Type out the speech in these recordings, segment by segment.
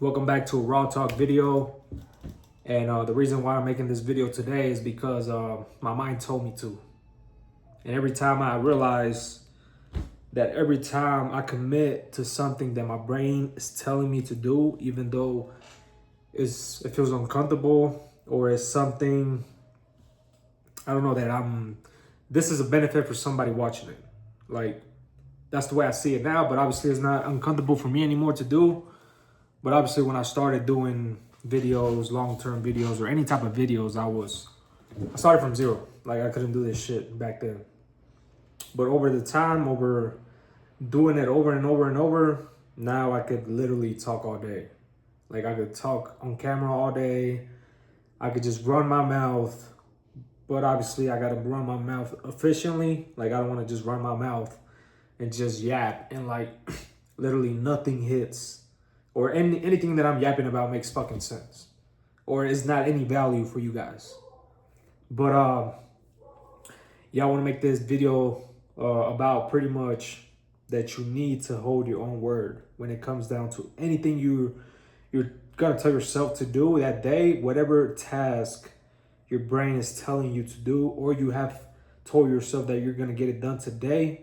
Welcome back to a Raw Talk video. And the reason why I'm making this video today is because my mind told me to. And every time I realize that every time I commit to something that my brain is telling me to do, even though it feels uncomfortable or it's something, I don't know, this is a benefit for somebody watching it. Like, that's the way I see it now, but obviously it's not uncomfortable for me anymore to do. But obviously when I started doing videos, long-term videos, or any type of videos, I started from zero. Like, I couldn't do this shit back then. But over the time, over doing it over and over and over, now I could literally talk all day. Like, I could talk on camera all day. I could just run my mouth. But obviously I gotta run my mouth efficiently. Like, I don't wanna just run my mouth and just yap and like literally nothing hits. Or anything that I'm yapping about makes fucking sense. Or is not any value for you guys. But yeah, I want to make this video about pretty much that you need to hold your own word when it comes down to anything you're gonna tell yourself to do that day, whatever task your brain is telling you to do, or you have told yourself that you're gonna get it done today.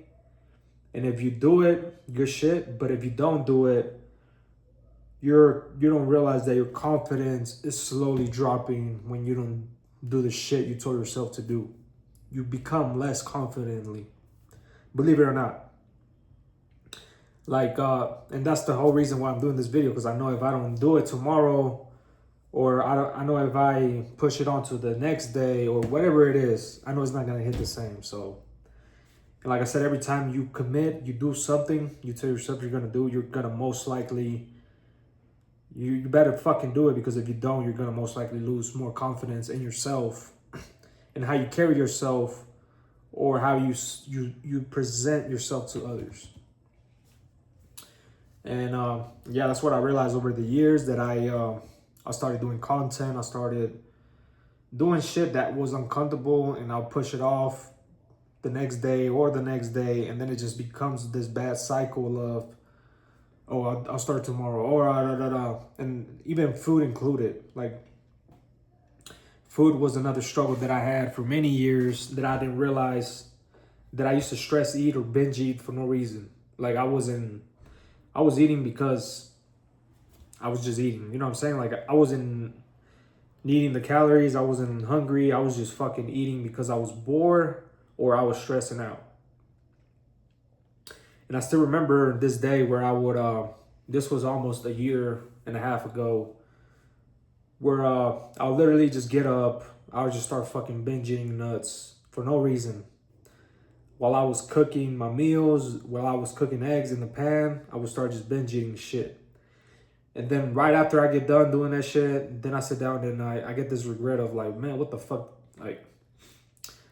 And if you do it, good shit. But if you don't do it, you don't realize that your confidence is slowly dropping when you don't do the shit you told yourself to do. You become less confidently, believe it or not. Like, and that's the whole reason why I'm doing this video, because I know if I don't do it tomorrow, or I know if I push it on to the next day or whatever it is, I know it's not gonna hit the same. So, and like I said, every time you commit, you do something, you tell yourself you're gonna do, you're gonna most likely, you better fucking do it, because if you don't, you're gonna most likely lose more confidence in yourself and how you carry yourself, or how you present yourself to others. And yeah, that's what I realized over the years, that I started doing content. I started doing shit that was uncomfortable, and I'll push it off the next day or the next day, and then it just becomes this bad cycle of, oh, I'll start tomorrow, or and even food included. Like, food was another struggle that I had for many years, that I didn't realize that I used to stress eat or binge eat for no reason. Like, I was eating because I was just eating. You know what I'm saying? Like, I wasn't needing the calories. I wasn't hungry. I was just fucking eating because I was bored or I was stressing out. And I still remember this day where I would, this was almost a year and a half ago, where I'll literally just get up. I would just start fucking binging nuts for no reason. While I was cooking my meals, while I was cooking eggs in the pan, I would start just binge eating shit. And then right after I get done doing that shit, then I sit down and I get this regret of like, man, what the fuck? Like,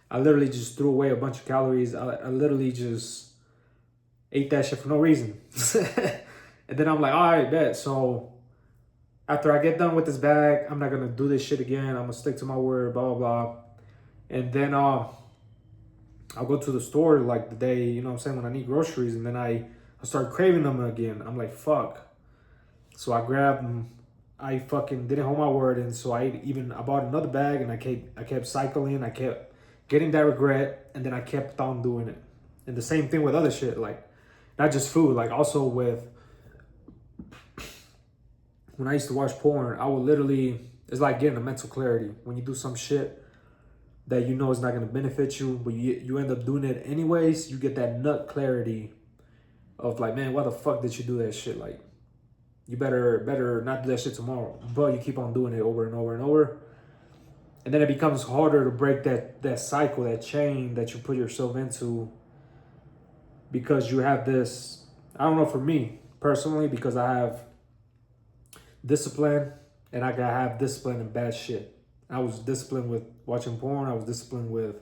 I literally just threw away a bunch of calories. I literally just ate that shit for no reason. And then I'm like, all right, bet. So after I get done with this bag, I'm not gonna do this shit again. I'm gonna stick to my word, blah, blah, blah. And then I'll go to the store like the day, you know what I'm saying, when I need groceries, and then I start craving them again. I'm like, fuck. So I grabbed them. I fucking didn't hold my word, and so I bought another bag, and I kept cycling. I kept getting that regret, and then I kept on doing it. And the same thing with other shit, like not just food, like also with when I used to watch porn, I would literally, it's like getting a mental clarity. When you do some shit that you know is not going to benefit you, but you end up doing it anyways, you get that nut clarity of like, man, why the fuck did you do that shit? Like, you better not do that shit tomorrow. But you keep on doing it over and over and over. And then it becomes harder to break that cycle, that chain that you put yourself into, because you have this, I don't know, for me personally, because I have discipline, and I gotta have discipline in bad shit. I was disciplined with watching porn. I was disciplined with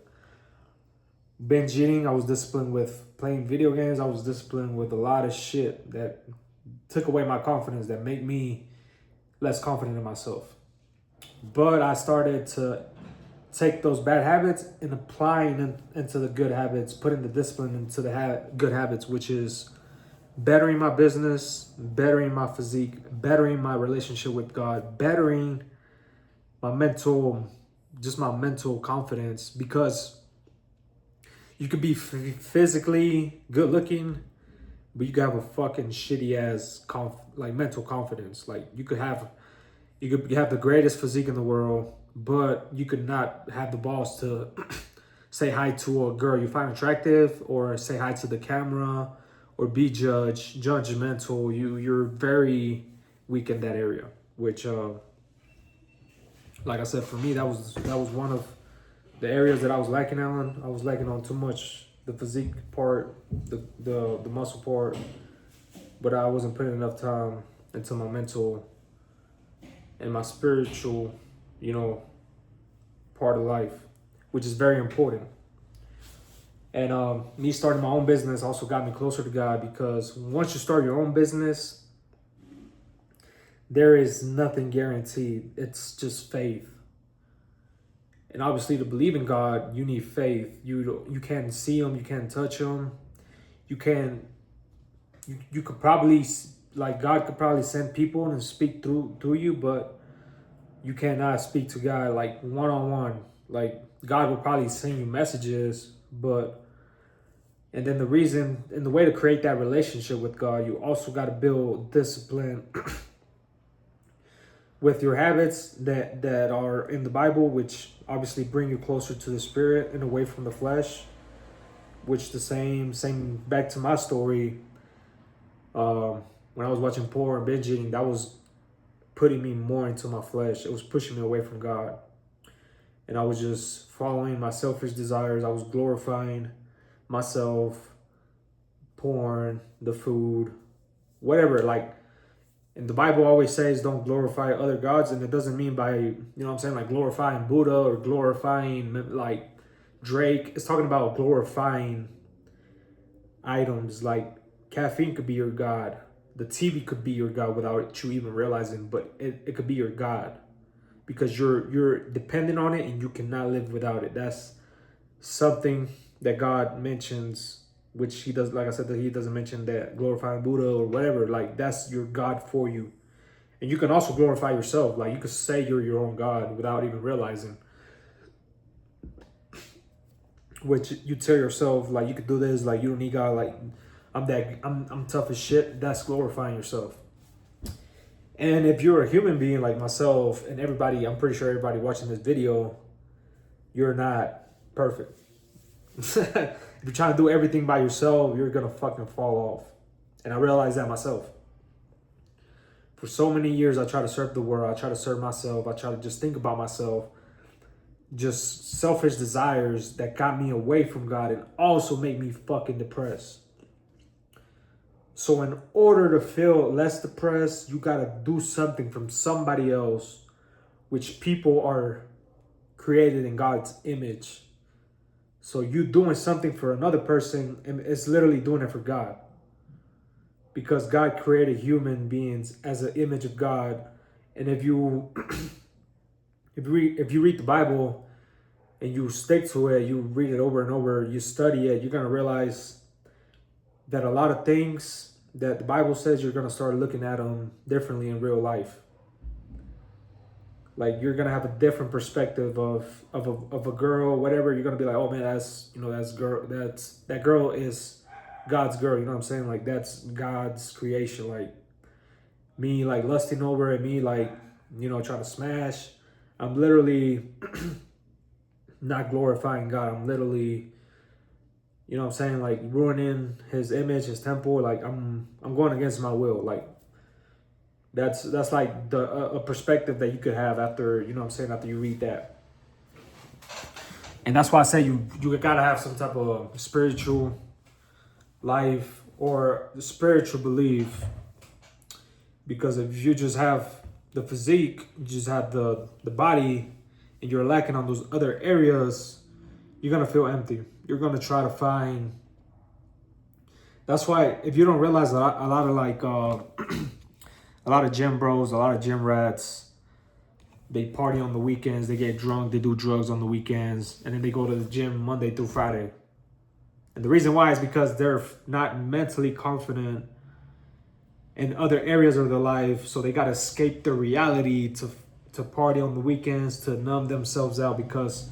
binge eating. I was disciplined with playing video games. I was disciplined with a lot of shit that took away my confidence, that made me less confident in myself. But I started to take those bad habits and applying them into the good habits, putting the discipline into the good habits, which is bettering my business, bettering my physique, bettering my relationship with God, bettering my mental, just my mental confidence. Because you could be physically good looking, but you could have a fucking shitty ass like mental confidence. Like you could have the greatest physique in the world, but you could not have the balls to say hi to a girl you find attractive, or say hi to the camera, or be judgmental. You're very weak in that area. Which, like I said, for me, that was one of the areas that I was lacking on. I was lacking on too much the physique part, the muscle part, but I wasn't putting enough time into my mental and my spiritual, part of life, which is very important. And me starting my own business also got me closer to God, because once you start your own business, there is nothing guaranteed. It's just faith. And obviously, to believe in God, you need faith. You can't see Him, you can't touch Him. You could probably, like, God could probably send people and speak through you, but you cannot speak to God like one-on-one. Like, God will probably send you messages, and then the way to create that relationship with God, you also got to build discipline with your habits that are in the Bible, which obviously bring you closer to the Spirit and away from the flesh. Which the same back to my story. When I was watching porn and binge eating, that was putting me more into my flesh. It was pushing me away from God. And I was just following my selfish desires. I was glorifying myself, porn, the food, whatever. Like, and the Bible always says don't glorify other gods. And it doesn't mean by, like glorifying Buddha or glorifying like Drake. It's talking about glorifying items. Like caffeine could be your God. The TV could be your God without you even realizing, but it could be your God, because you're dependent on it and you cannot live without it. That's something that God mentions, which He does. Like I said, that He doesn't mention that glorifying Buddha or whatever. Like, that's your God for you. And you can also glorify yourself. Like, you could say you're your own God without even realizing. Which you tell yourself, like, you could do this, like, you don't need God, like, I'm tough as shit. That's glorifying yourself. And if you're a human being like myself and everybody, I'm pretty sure everybody watching this video, you're not perfect. If you're trying to do everything by yourself, you're gonna fucking fall off. And I realized that myself. For so many years, I try to serve the world. I try to serve myself. I try to just think about myself. Just selfish desires that got me away from God and also make me fucking depressed. So in order to feel less depressed, you gotta do something from somebody else, which people are created in God's image. So you doing something for another person, and it's literally doing it for God. Because God created human beings as an image of God. And if you if you read the Bible and you stick to it, you read it over and over, you study it, you're gonna realize that a lot of things that the Bible says, you're gonna start looking at them differently in real life. Like, you're gonna have a different perspective of a girl, whatever. You're gonna be like, oh man, that girl is God's girl. You know what I'm saying? Like, that's God's creation. Like, me like lusting over it, me like, trying to smash. I'm literally not glorifying God. I'm literally, you know what I'm saying, like ruining His image, His temple. Like, I'm going against my will. Like, that's like a perspective that you could have after, after you read that. And that's why I say you gotta have some type of spiritual life or spiritual belief. Because if you just have the physique, you just have the body, and you're lacking on those other areas, you're gonna feel empty. You're gonna try to find. That's why, if you don't realize, a lot of like a lot of gym bros, a lot of gym rats, they party on the weekends, they get drunk, they do drugs on the weekends, and then they go to the gym Monday through Friday. And the reason why is because they're not mentally confident in other areas of their life, so they got to escape their reality to party on the weekends, to numb themselves out, because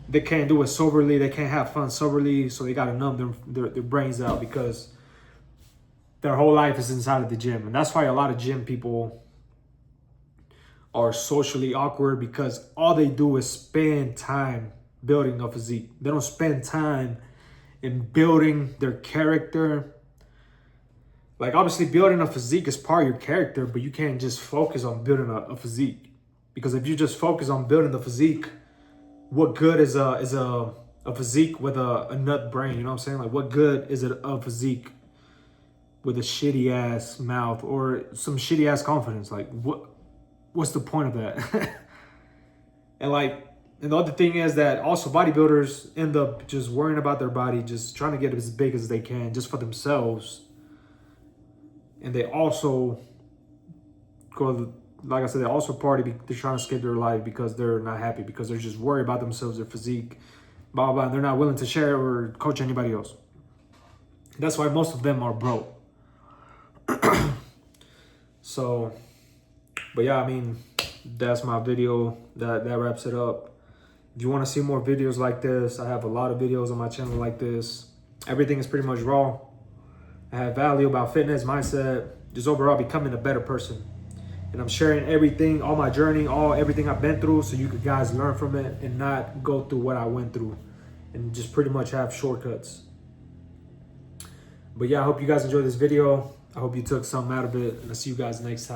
they can't do it soberly, they can't have fun soberly, so they got to numb their brains out, because their whole life is inside of the gym. And that's why a lot of gym people are socially awkward, because all they do is spend time building a physique. They don't spend time in building their character. Like, obviously building a physique is part of your character, but you can't just focus on building a physique. Because if you just focus on building the physique, what good is a physique with a nut brain? You know what I'm saying? Like, what good is it a physique with a shitty ass mouth or some shitty ass confidence? Like, what's the point of that? And the other thing is that also bodybuilders end up just worrying about their body, just trying to get as big as they can just for themselves. And they also go, like I said, they also party. They're trying to escape their life because they're not happy, because they're just worried about themselves, their physique, blah, blah, blah. And they're not willing to share or coach anybody else. That's why most of them are broke. So, but yeah, I mean, that's my video. That wraps it up. If you want to see more videos like this, I have a lot of videos on my channel like this. Everything is pretty much raw. I have value about fitness, mindset, just overall becoming a better person. And I'm sharing everything, all my journey, everything I've been through, so you could guys learn from it and not go through what I went through and just pretty much have shortcuts. But yeah, I hope you guys enjoyed this video. I hope you took something out of it, and I'll see you guys next time.